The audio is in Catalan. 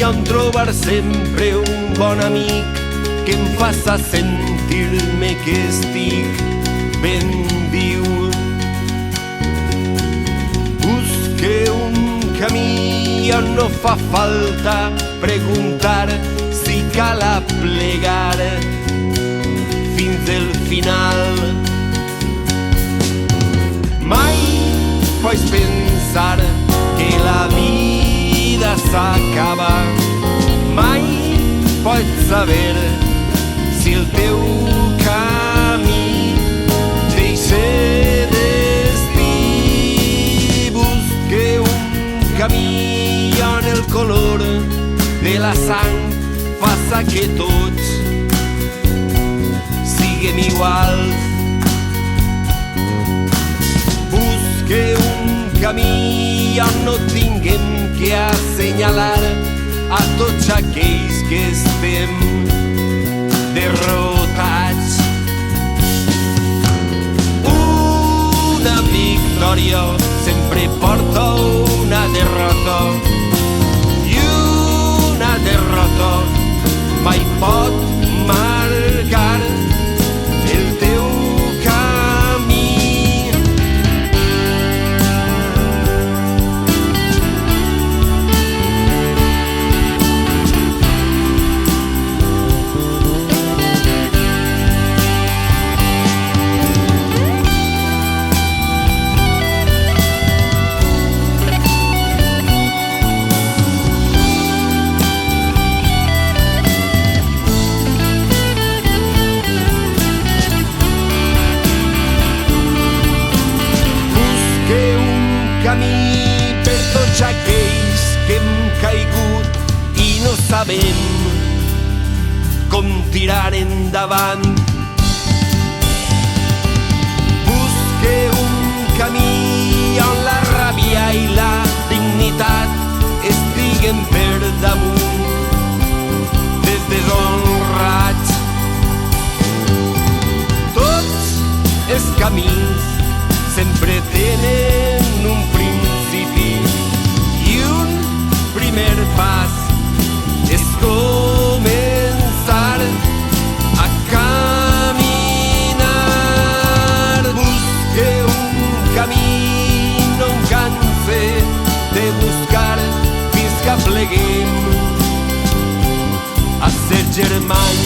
on trobar sempre un bon amic que em faça sentir-me que estic ben viu. Busque un camí on no fa falta preguntar si cal aplegar fins al final. Mai pots pensar que la vida s'acaba, mai pots saber si el teu camí deixa destí. Busque un camí on el color de la sang faça que tots siguem iguals. Busque un camí on no tinguem que assenyalar a tots aquells que estem derrotats. Una victòria sempre porta una derrota i una derrota mai pot marcar el teu camí. Camí per tots aquells que hem caigut i no sabem com tirar endavant. Busque un camí on la ràbia i la dignitat estiguen per damunt dels deshonrats. Tots els camins sempre tenen un principi i un primer pas és començar a caminar. Busque un camí, no em canse de buscar fins que pleguem a ser germans.